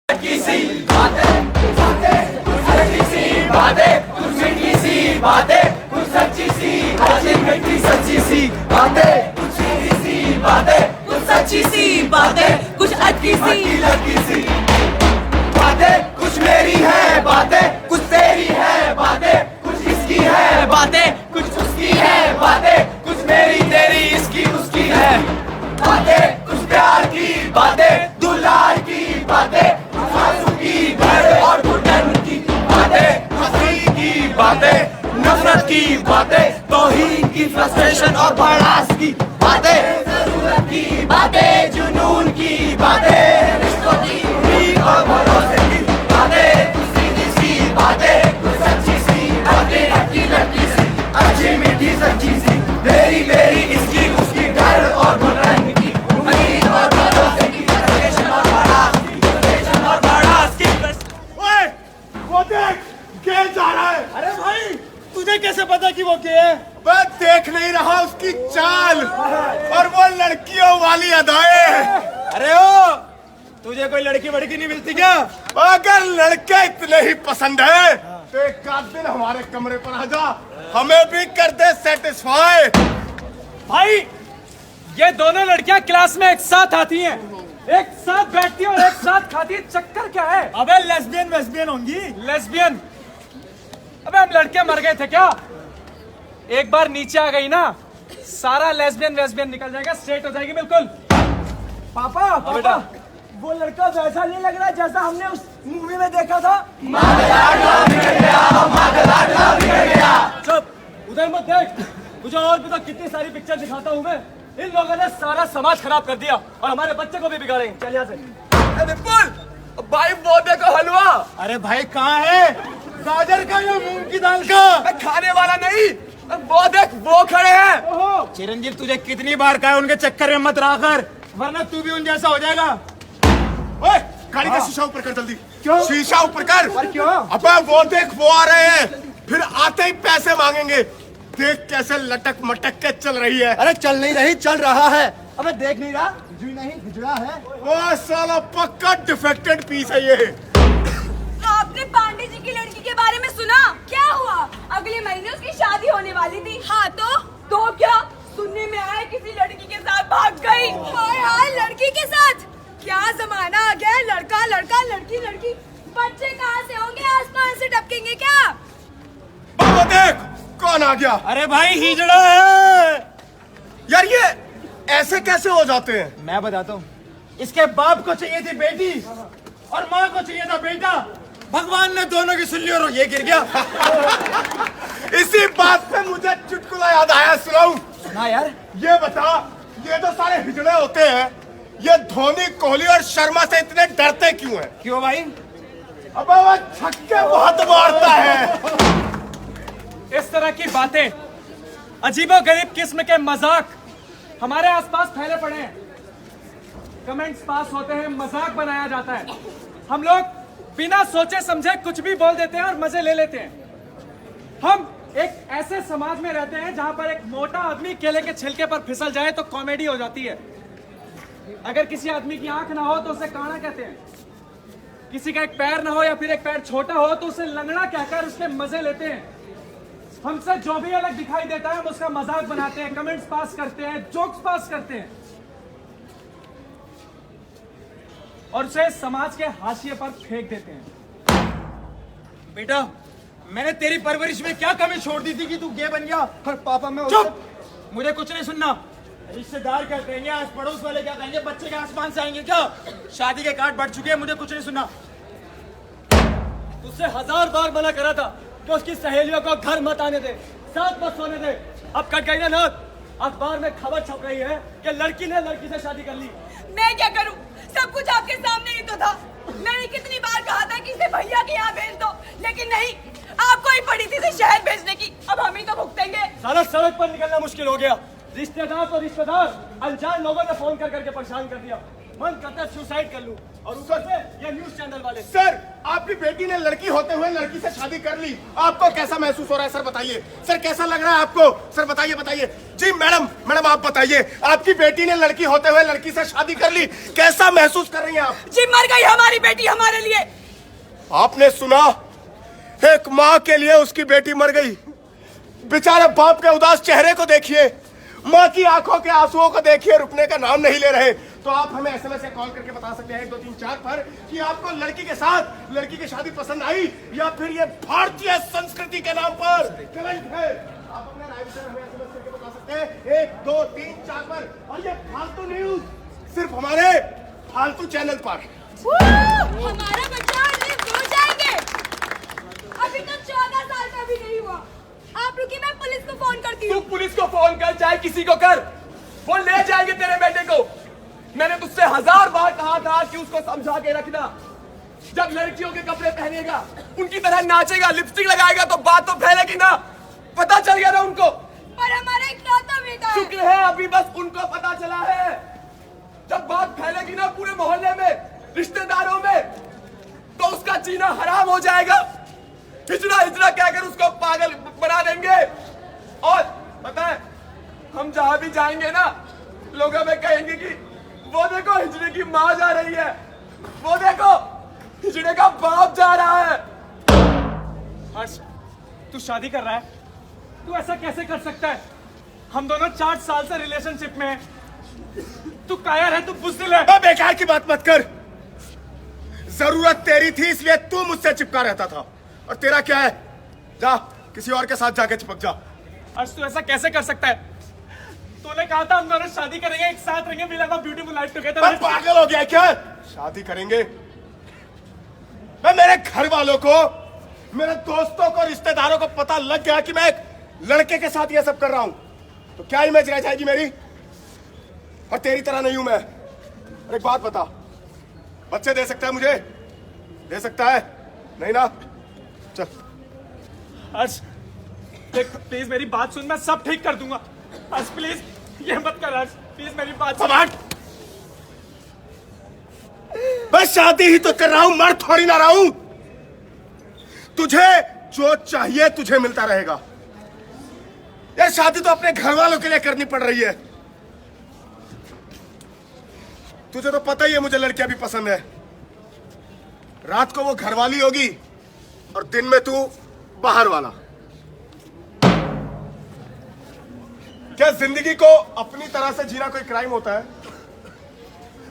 की सी बातें कुछ हल्की सी बातें कुछ मीठी सी बातें कुछ सच्ची सी हल्की मीठी सच्ची सी बातें कुछ मीठी सी बातें कुछ सच्ची सी बातें कुछ हल्की सी लड़की सी बातें कुछ मेरी है बातें कुछ तेरी है बातें कुछ इसकी है बातें कुछ उसकी है बातें कुछ मेरी तेरी इसकी उसकी है बातें कुछ प्यार की बातें दुलार की बातें आंसू की भर और घुटन की बातें हंसी की बातें नफरत की बातें तौहीन की फ्रस्ट्रेशन और भड़ास की बातें जरूरत की बातें जुनून की बातें रिश्तों की उम्मीद और भरोसे की बातें सीधी सी बातें कुछ सच्ची सी बातें अच्छी लड़की सी अच्छी मीठी सच्ची सी मेरी मेरी इसकी उसकी डर और घुटन की उम्मीद और भरोसे की फ्रस्ट्रेशन और भड़ास की फ्रस्ट्रेशन और भड़ास की ओए, वो देख गे जा रहा है। अरे भाई तुझे कैसे पता कि वो क्या है? मैं देख नहीं रहा उसकी चाल और वो लड़कियों वाली अदाएं। अरे ओ तुझे कोई लड़की वड़की नहीं मिलती क्या? अगर लड़के इतने ही पसंद है तो एक आध दिन हमारे कमरे पर आ जा, हमें भी कर दे सेटिस्फाई। भाई ये दोनों लड़कियां क्लास में एक साथ आती हैं, एक साथ बैठती हैं और एक साथ खाती हैं। चक्कर क्या है? अबे लेस्बियन वेस्बियन होंगी। लेस्बियन? अबे हम लड़के मर गए थे क्या? एक बार नीचे आ गई ना सारा लेस्बियन वेस्बियन निकल जाएगा, स्ट्रेट हो जाएगी बिल्कुल। पापा बेटा वो लड़का वैसा नहीं लग रहा जैसा हमने उस मूवी में देखा था। चुप, उधर मत देख। मुझे और पता कितनी सारी पिक्चर दिखाता हूँ मैं। इन लोगों ने सारा समाज खराब कर दिया और हमारे बच्चे को भी बिगाड़ेंगे। चल यहाँ से। विपुल भाई वो देखो हलवा। अरे भाई कहाँ है? गाजर का या मूंग की दाल का? खाने वाला नहीं, वो देख वो खड़े हैं। चिरंजीव तुझे कितनी बार कहा उनके चक्कर में मत रहा कर, वरना तू भी उन जैसा हो जाएगा। ओए, गाड़ी का शीशा ऊपर कर जल्दी। क्यों? शीशा ऊपर कर। पर क्यों? अबे वो देख वो आ रहे हैं, फिर आते ही पैसे मांगेंगे। देख कैसे लटक मटक के चल रही है। अरे चल नहीं रही, चल रहा है। अबे देख नहीं रहा, जी नहीं गुजरा है। वो साला पक्का डिफेक्टेड पीस है ये। आपने पांडे जी की लड़की के बारे में सुना? क्या हुआ? अगले महीने उसकी शादी होने वाली थी। हाँ तो क्या? सुनने में आया किसी लड़की के साथ भाग गई। हाय हाय, लड़की के साथ? क्या जमाना आ गया है, लड़का लड़का लड़की लड़की। बच्चे कहाँ से होंगे? आसमान से टपकेंगे क्या? बाबा देख कौन आ गया। अरे भाई हिजड़ा है। यार ये ऐसे कैसे हो जाते हैं? मैं बताता हूँ। इसके बाप को चाहिए थी बेटी और माँ को चाहिए था बेटा। भगवान ने दोनों की सुन ली और ये गिर गया। इसी बात पे मुझे चुटकुला याद आया, सुनाऊं? हाँ यार। ये बता, ये तो सारे हिजड़े होते हैं, ये धोनी कोहली और शर्मा से इतने डरते क्यों हैं? क्यों भाई? अबे वो छक्के बहुत मारता है। इस तरह की बातें, अजीबोगरीब किस्म के मजाक हमारे आसपास फैले पड़े हैं। कमेंट्स पास होते हैं, मजाक बनाया जाता है। हम लोग बिना सोचे समझे कुछ भी बोल देते हैं और मजे ले लेते हैं। हम एक ऐसे समाज में रहते हैं जहां पर एक मोटा आदमी केले के छिलके पर फिसल जाए तो कॉमेडी हो जाती है। अगर किसी आदमी की आंख ना हो तो उसे काना कहते हैं। किसी का एक पैर ना हो या फिर एक पैर छोटा हो तो उसे लंगड़ा कहकर उसके मजे लेते हैं। हमसे जो भी अलग दिखाई देता है हम उसका मजाक बनाते हैं, कमेंट्स पास करते हैं, जोक्स पास करते हैं और उसे समाज के हाशिए पर फेंक देते हैं। बेटा मैंने तेरी परवरिश में क्या कमी छोड़ दी थी कि तू गे बन गया? और पापा मैं चुप, मुझे कुछ नहीं सुनना। रिश्तेदार क्या कहेंगे, आस पड़ोस वाले क्या कहेंगे, बच्चे के आसमान से आएंगे क्या? शादी के कार्ड बढ़ चुके हैं, मुझे कुछ नहीं सुनना। तुझसे 1000 बार मना करा था कि उसकी सहेलियों को घर मत आने दे, साथ मत सोने दे। अब कट गई ना नाक। अखबार में खबर छप रही है कि लड़की ने लड़की से शादी कर ली। मैं क्या करूं? सब कुछ आपके सामने ही तो था। मैंने कितनी बार कहा था कि इसे भैया के यहाँ भेज दो, लेकिन नहीं, आपको ही पड़ी थी इसे शहर भेजने की। अब हम ही तो भुगतेंगे। सारा सड़क पर निकलना मुश्किल हो गया। रिश्तेदार तो रिश्तेदार, अनजान लोगों ने फोन कर करके परेशान कर दिया। मन करता है सुसाइड कर लूं। और ऊपर से ये न्यूज चैनल वाले। सर आपकी बेटी ने लड़की होते हुए लड़की से शादी कर ली, आपको कैसा महसूस हो रहा है? सर बताइए, सर कैसा लग रहा है आपको? सर बताइए बताइए। जी मैडम आप बताइए, आपकी बेटी ने लड़की होते हुए लड़की से शादी कर ली, कैसा महसूस कर रही हैं आप? जी मर गई हमारी बेटी हमारे लिए। आपने सुना, एक माँ के लिए उसकी बेटी मर गई। बेचारे बाप के उदास चेहरे को देखिए, माँ की आंखों के आंसुओं को देखिए, रुकने का नाम नहीं ले रहे। तो आप हमें SMS या कॉल करके बता सकते हैं 1 2 3 4 पर कि आपको लड़की के साथ लड़की की शादी पसंद आई या फिर ये भारतीय संस्कृति के नाम पर कलंक है। आप अपना राय विचार हमें SMS करके बता सकते हैं 1 2 3 4 पर। और ये फालतू न्यूज सिर्फ हमारे फालतू चैनल पर। हमारा बच्चा लिफ्ट हो जाएंगे। अभी तो 14 साल का भी नहीं हुआ। आप रुकिए, मैं पुलिस को फोन करती तू हूँ। पुलिस को फोन कर, चाहे किसी को कर, वो ले जाएंगे तेरे बेटे को। मैंने तुझसे 1000 बार कहा था कि उसको समझा के रखना। जब लड़कियों के कपड़े पहनेगा, उनकी तरह नाचेगा, लिपस्टिक लगाएगा तो बात तो फैलेगी ना। पता चल गया ना उनको। पर हमारा इकलौता बेटा है। शुक्र है अभी बस उनको पता चला है। जब बात फैलेगी ना पूरे मोहल्ले में, रिश्तेदारों में, तो उसका जीना हराम हो जाएगा। हिजड़ा हिजड़ा कहकर उसको पागल बना देंगे। और पता है, हम जहां भी जाएंगे ना, लोग हमें कहेंगे कि वो देखो हिजड़े की माँ जा रही है, वो देखो हिजड़े का बाप जा रहा है। हर्ष, तू शादी कर रहा है? तू ऐसा कैसे कर सकता है? हम दोनों 4 साल से रिलेशनशिप में हैं। तू कायर है, तू बुज़दिल है। बेकार की बात मत कर। जरूरत तेरी थी इसलिए तू मुझसे चिपका रहता था, और तेरा क्या है? जा किसी और के साथ जाके चिपक जा। हर्ष, तू ऐसा कैसे कर सकता है? तूने कहा था हम दोनों शादी करेंगे, एक साथ रहेंगे, we'll have a beautiful life together। मैं पागल हो गया क्या? शादी करेंगे? मैं मेरे घर वालों को, मेरे दोस्तों को, रिश्तेदारों को पता लग गया कि मैं एक लड़के के साथ ये सब कर रहा हूं, तो क्या इमेज रह जाएगी मेरी? और तेरी तरह नहीं हूं मैं। और एक बात बता, बच्चे दे सकता है मुझे? दे सकता है? नहीं ना? चल। हर्ष, देख प्लीज मेरी बात सुन, मैं सब ठीक कर दूंगा। हर्ष प्लीज ये मत कर। हर्ष प्लीज मेरी बात सुन। मैं शादी ही तो कर रहा हूं, मर थोड़ी ना रहा हूं। तुझे जो चाहिए तुझे मिलता रहेगा। यार शादी तो अपने घर वालों के लिए करनी पड़ रही है। तुझे तो पता ही है मुझे लड़कियां भी पसंद है। रात को वो घर वाली होगी और दिन में तू बाहर वाला। क्या जिंदगी को अपनी तरह से जीना कोई क्राइम होता है?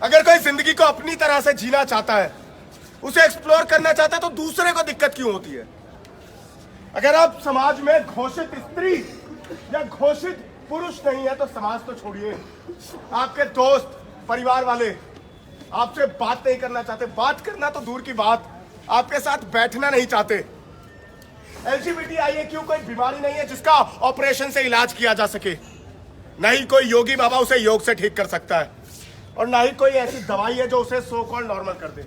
अगर कोई जिंदगी को अपनी तरह से जीना चाहता है, उसे एक्सप्लोर करना चाहता है, तो दूसरे को दिक्कत क्यों होती है? अगर आप समाज में घोषित स्त्री या घोषित पुरुष नहीं है तो समाज तो छोड़िए, आपके दोस्त परिवार वाले आपसे बात नहीं करना चाहते। बात करना तो दूर की बात, आपके साथ बैठना नहीं चाहते। LGBTIAQ कोई बीमारी नहीं है जिसका ऑपरेशन से इलाज किया जा सके। नहीं कोई योगी बाबा उसे योग से ठीक कर सकता है, और ना ही कोई ऐसी दवाई है जो उसे सो कॉल्ड नॉर्मल कर दे।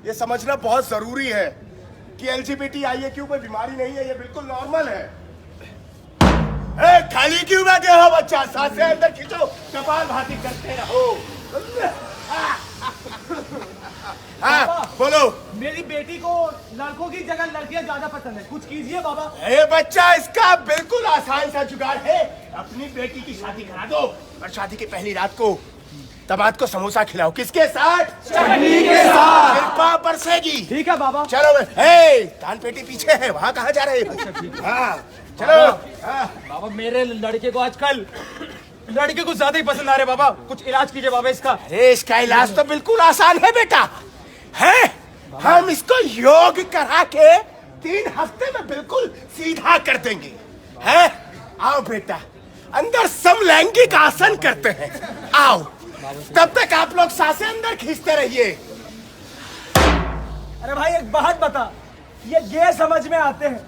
ये समझना बहुत जरूरी है कि LGBTIAQ कोई बीमारी नहीं है, ये बिल्कुल नॉर्मल है। खाली क्यों बैठे हो बच्चा? सांस से अंदर खींचो, कपाल भाती करते रहो। हाँ बोलो। मेरी बेटी को लड़कों की जगह लड़कियां ज्यादा पसंद है, कुछ कीजिए बाबा। ए बच्चा, इसका बिल्कुल आसान सा जुगाड़ है। अपनी बेटी की शादी करा दो, और शादी की पहली रात को दामाद को समोसा खिलाओ। किसके साथ? चटनी के साथ। कृपा बरसेगी। ठीक है बाबा। चलो कान पेटी पीछे है, वहाँ कहाँ जा रहे हो? हाँ चलो। बाबा मेरे लड़के को आजकल लड़के को ज्यादा ही पसंद आ रहे बाबा, कुछ इलाज कीजिए बाबा इसका। अरे इसका इलाज तो बिल्कुल आसान है बेटा, है हम इसको योग करा के 3 हफ्ते में बिल्कुल सीधा कर देंगे। है आओ बेटा, अंदर समलैंगिक आसन करते हैं। आओ, तब तक आप लोग सांसें अंदर खींचते रहिए। अरे भाई एक बात बता, ये गे समझ में आते हैं,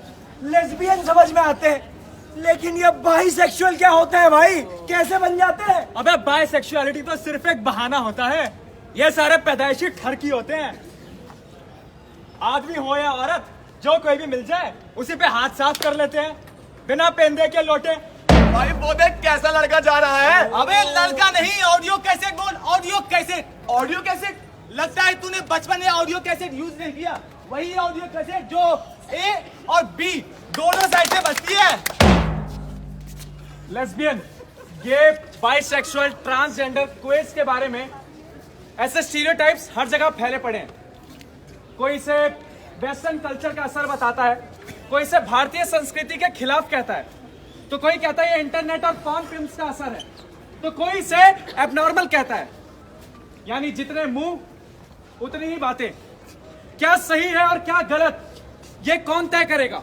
लेस्बियन समझ में आते हैं, लेकिन ये बाइसेक्सुअल क्या होता है भाई? कैसे बन जाते हैं? अबे बाइसेक्सुअलिटी तो सिर्फ एक बहाना होता है। ये सारे पैदाइशी ठरकी होते हैं। आदमी हो या औरत, जो कोई भी मिल जाए उसी पे हाथ साफ कर लेते हैं बिना पेंदे के लौटे। भाई वो देख कैसा लड़का जा रहा है। अबे लड़का नहीं, ऑडियो कैसेट बोल, ऑडियो कैसेट। Audio cassette? लगता है तूने बचपन में ऑडियो कैसेट यूज नहीं किया। वही ऑडियो कैसेट जो A और B दोनों साइड से बजती है। लेस्बियन ये बाइसेक्सुअल ट्रांसजेंडर क्वेज के बारे में ऐसे स्टीरियोटाइप्स हर जगह फैले पड़े हैं। कोई इसे वेस्टर्न कल्चर का असर बताता है, कोई इसे भारतीय संस्कृति के खिलाफ कहता है, तो कोई कहता है ये इंटरनेट और पॉर्न फिल्म्स का असर है, तो कोई इसे एबनॉर्मल कहता है। यानी जितने मुंह उतनी ही बातें। क्या सही है और क्या गलत, ये कौन तय करेगा?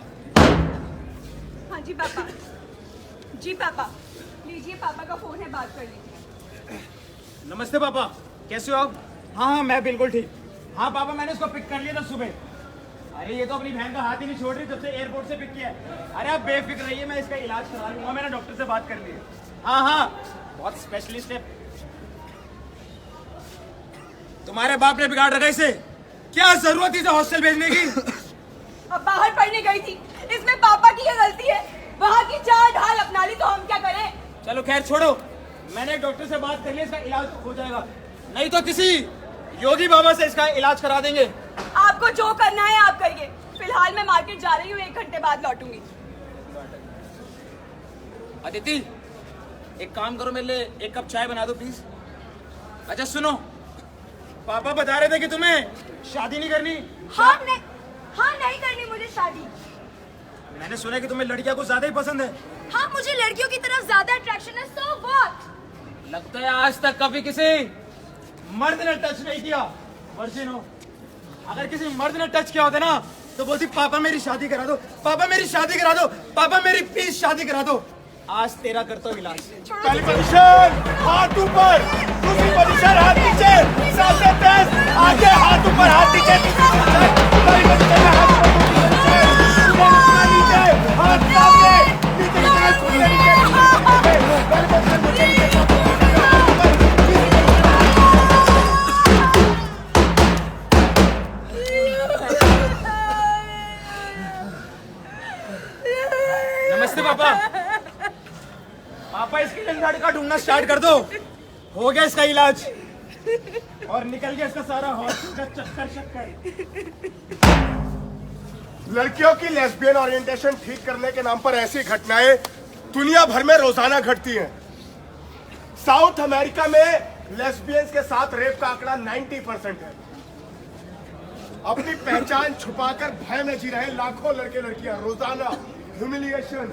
हाँ जी पापा। जी पापा, लीजिए पापा का फोन है, बात कर लीजिए। नमस्ते पापा, कैसे हो आप? हाँ, मैं बिल्कुल ठीक। हाँ पापा, मैंने उसको पिक कर लिया था सुबह। अरे ये तो अपनी बहन का हाथ ही नहीं छोड़ रही, जब से एयरपोर्ट से पिक किया है। अरे आप बेफिक्र रहिए, मैं इसका इलाज करा लूंगा। मैंने डॉक्टर से बात कर ली है। हाँ, बहुत स्पेशलिस्ट है। तुम्हारे बाप ने बिगाड़ रखा इसे। क्या जरूरत थी इसे हॉस्टल भेजने की? अब बाहर पढ़ने गई थी, इसमें पापा की क्या गलती है? वहाँ की चाल ढाल अपना ली तो हम क्या करें? चलो खैर छोड़ो, मैंने एक डॉक्टर से बात कर ली, इसका इलाज हो जाएगा। नहीं तो किसी योगी बाबा से इसका इलाज करा देंगे। आपको जो करना है आप करिए। फिलहाल मैं मार्केट जा रही हूँ, 1 घंटे बाद लौटूंगी। अदिति, एक काम करो, मेरे लिए 1 कप चाय बना दो प्लीज। अच्छा सुनो, पापा बता रहे थे कि तुम्हें शादी नहीं करनी। हाँ नहीं करनी मुझे शादी। मैंने सुना है कि तुम्हें लड़कियां कुछ ज्यादा ही पसंद है। हाँ, मुझे लड़कियों की तरफ ज्यादा अट्रैक्शन है। So what? लगता है आज तक कभी किसी मर्द ने टच नहीं किया। वर्जिन हो। अगर किसी मर्द ने टच किया होता ना तो बोलती पापा मेरी शादी करा दो, पापा मेरी शादी करा दो, पापा मेरी प्लीज शादी करा दो। आज तेरा करता हूँ इलाज। पहली पोजीशन, हाथ ऊपर। दूसरी पोजीशन, हाथ नीचे। सामने प्रेस, आगे हाथ ऊपर, हाथ नीचे। पहली पोजीशन में हाथ ऊपर, दूसरी पोजीशन में नीचे, हाथ सामने, नीचे नीचे, नीचे नीचे। पहली पोजीशन नीचे नीचे, हाथ ऊपर, नमस्ते पापा। पापा इसके लिए लड़का ढूंढना स्टार्ट कर दो। हो गया इसका इलाज और निकल गया इसका सारा हॉस्पिटल का चक्कर चक्कर। लड़कियों की लेस्बियन ओरिएंटेशन ठीक करने के नाम पर ऐसी घटनाएं दुनिया भर में रोजाना घटती हैं। साउथ अमेरिका में लेस्बियंस के साथ रेप का आंकड़ा 90% है। अपनी पहचान छुपाकर भय में जी रहे लाखों लड़के लड़कियां रोजाना ह्यूमिलिएशन,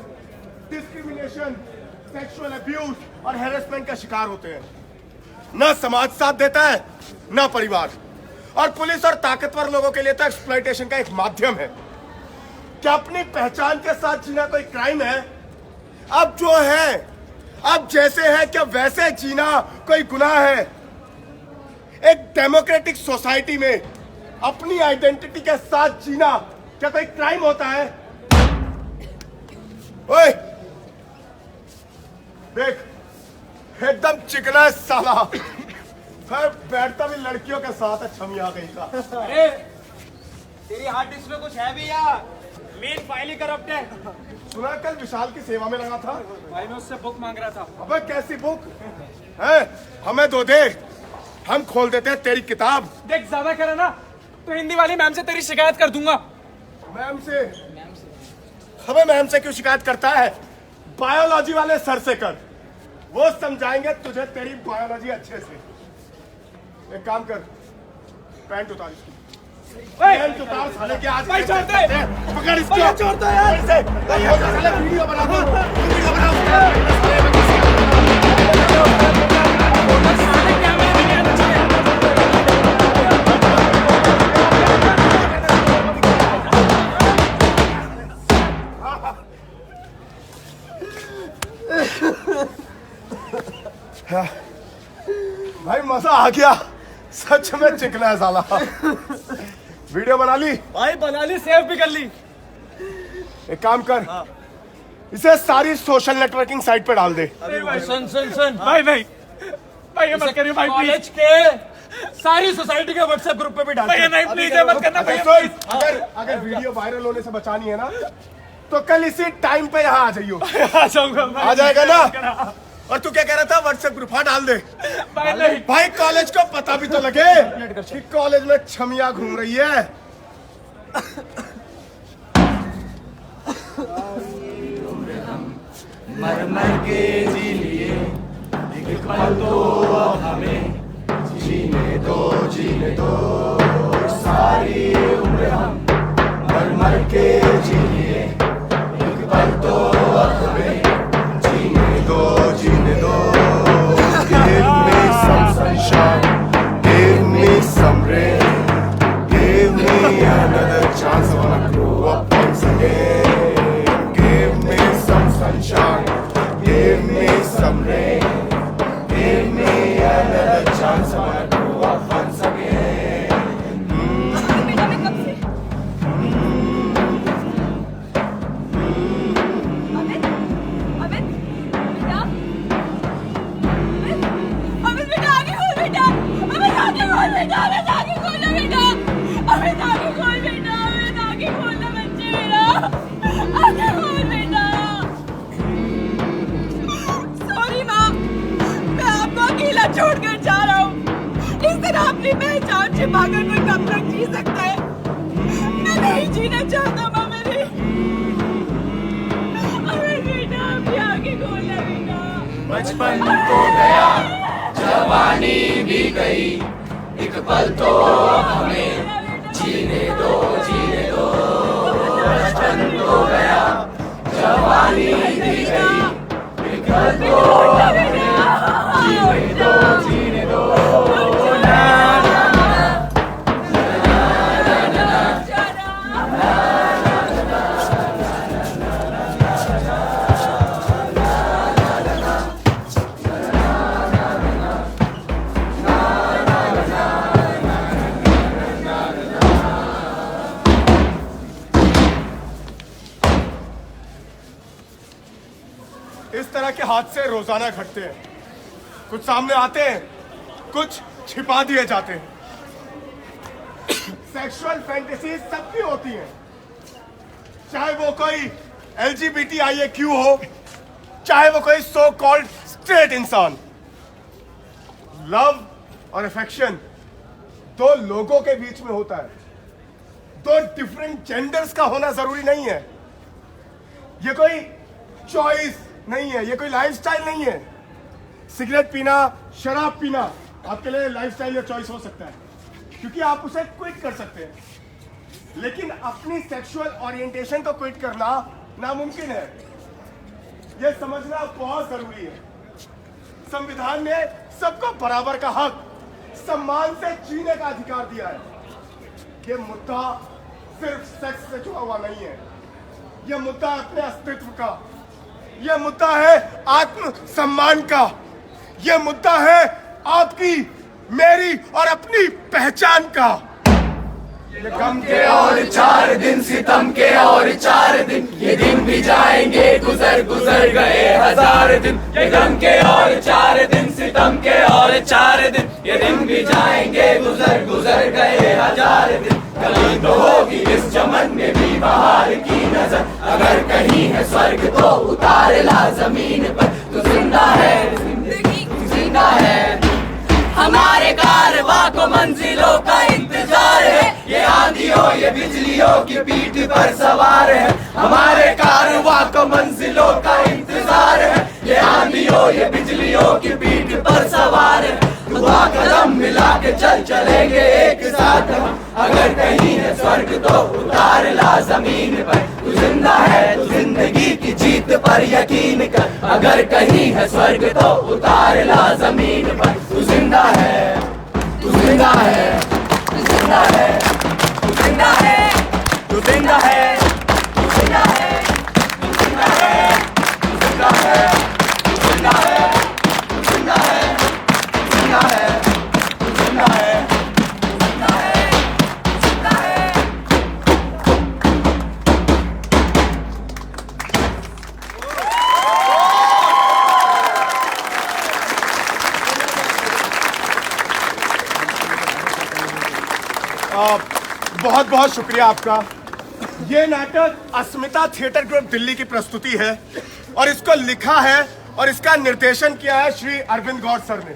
डिस्क्रिमिनेशन, सेक्सुअल अब्यूज और हैरेसमेंट का शिकार होते हैं। न समाज साथ देता है, न परिवार, और पुलिस और ताकतवर लोगों के लिए तो एक्सप्लॉयटेशन का एक माध्यम है। क्या अपनी पहचान के साथ जीना कोई क्राइम है? अब जो है, अब जैसे है क्या वैसे जीना कोई गुनाह है? एक डेमोक्रेटिक सोसाइटी में अपनी आइडेंटिटी के साथ जीना क्या कोई क्राइम होता है? ओए, देख, एकदम चिकना है साला। फिर बैठता भी लड़कियों के साथ है, छमिया गई का। अरे तेरी हार्ड डिस्क में कुछ है भी यार, मेन फाइल ही करप्ट है। सुना कल विशाल की सेवा में लगा था। भाई मैं उससे बुक मांग रहा था। अबे कैसी बुक है? हमें दो दे, हम खोल देते हैं तेरी किताब। देख ज्यादा करे ना तो हिंदी वाली मैम से तेरी शिकायत कर दूंगा। मैम से? हमें मैम से क्यों शिकायत करता है? बायोलॉजी वाले सर से कर, वो समझाएंगे तुझे तेरी बायोलॉजी अच्छे से। एक काम कर, पैंट उतार इसकी। पैंट उतार साले के। आज भाई छोड़ दे। पकड़ इसको। भैया छोड़ दो यार। ऐसे साले वीडियो बना दो, वीडियो बना। भाई मजा आ गया, सच में चिकना है साला। वीडियो बना ली? भाई बना ली, सेव भी कर ली। एक काम कर, इसे सारी सोशल नेटवर्किंग साइट पे डाल दे। सुन भाई भाई ये मत करिए भाई, कॉलेज के सारी सोसाइटी के व्हाट्सएप ग्रुप पे भी डाल। भैया नहीं प्लीज ये मत करना अच्छा, भैया। सुन, अगर वीडियो वायरल होने से बचानी है ना तो कल इसी टाइम पे यहाँ आ जाइयो। आ जाऊंगा भाई। आ जाएगा ना? और तू क्या कह रहा था? व्हाट्सएप ग्रुप डाल दे। भाई नहीं। भाई कॉलेज को पता भी तो लगे कि कॉलेज में छमिया घूम रही है। मर मर के जी लिए पल तो अब हमें जीने दो सारी उम्र हम मर मर के जिए, एक पल तो अब हमें जीने दो Give me some sunshine, give me some rain, give me another chance, I wanna grow up once again. Give me some sunshine, give me some rain, give me another chance, I wanna grow up once again. बेटा मैं कब से अमित बेटा अमित बेटा आगे खोल बेटा, अमित आगे खोल बेटा, अमित आगे खोल ना बेटा, अमित आगे खोल बेटा, अमित आगे खोल ना बच्चे मेरा, आगे खोल बेटा। सॉरी माँ, मैं आपको अकेला छोड़कर जा रहा हूँ। इस तरह अपनी पहचान छिपाकर कोई कब तक जी सकता है? मैं नहीं जीना चाहता माँ मेरी। अमित बेटा अभी आगे खोल ना बेटा। बचपन तो गया, जवानी भी गई, एक पल तो हमें जीने दो बचपन तो गया, जवानी भी गई, एक पल तो हमें जीने दो इस तरह के हादसे रोजाना घटते हैं, कुछ सामने आते हैं, कुछ छिपा दिए जाते हैं। सेक्सुअल फैंटेसीज सबकी होती हैं, चाहे वो कोई LGBTIAQ हो, चाहे वो कोई सो कॉल्ड स्ट्रेट इंसान। लव और अफेक्शन दो लोगों के बीच में होता है, दो डिफरेंट जेंडर्स का होना जरूरी नहीं है। ये कोई चॉइस नहीं है, ये कोई लाइफस्टाइल नहीं है। सिगरेट पीना, शराब पीना आपके लिए लाइफस्टाइल या चॉइस हो सकता है, क्योंकि आप उसे क्विट कर सकते हैं, लेकिन अपनी सेक्सुअल ओरिएंटेशन को क्विट करना नामुमकिन है। यह समझना बहुत जरूरी है। संविधान ने सबको बराबर का हक, सम्मान से जीने का अधिकार दिया है। यह मुद्दा सिर्फ सेक्स से जुड़ा हुआ नहीं है, यह मुद्दा अपने अस्तित्व का, यह मुद्दा है आत्म सम्मान का, यह मुद्दा है आपकी, मेरी और अपनी पहचान का। गम के और 4 दिन, सितम के और 4 दिन, ये दिन भी जाएंगे गुजर गए 1000 दिन। ये गम के और 4 दिन, सितम के और 4 दिन, ये दिन भी जाएंगे गुजर गए 1000 दिन। कभी तो होगी इस चमन में भी बहार की नजर, अगर कहीं है स्वर्ग तो उतार ला जमीन पर। तू जिंदा है, जिंदा है, हमारे कारवां को मंजिलों का इंतजार है। ये आंधियों ये बिजलियों की पीठ पर सवार है, हमारे कारवां को मंजिलों का इंतजार है। ये आंधियों ये बिजलियों की पीठ पर सवार है। दुआ कदम मिला के चलेंगे एक साथ हम, अगर कहीं है स्वर्ग तो उतार ला जमीन पर। तू जिंदा है, तू जिंदगी की जीत पर यकीन कर, अगर कहीं है स्वर्ग तो उतार ला जमीन पर। तू जिंदा है, तू जिंदा है, तू जिंदा है, तू जिंदा है, तू जिंदा है, तू जिंदा है, तू जिंदा है, तू जिंदा है, तू जिंदा है, तू जिंदा है, तू जिंदा है, तू जिंदा है, तू जिंदा है, तू जिंदा है। बहुत बहुत शुक्रिया आपका। ये नाटक अस्मिता थिएटर ग्रुप दिल्ली की प्रस्तुति है और इसको लिखा है और इसका निर्देशन किया है श्री अरविंद गौड़ सर ने।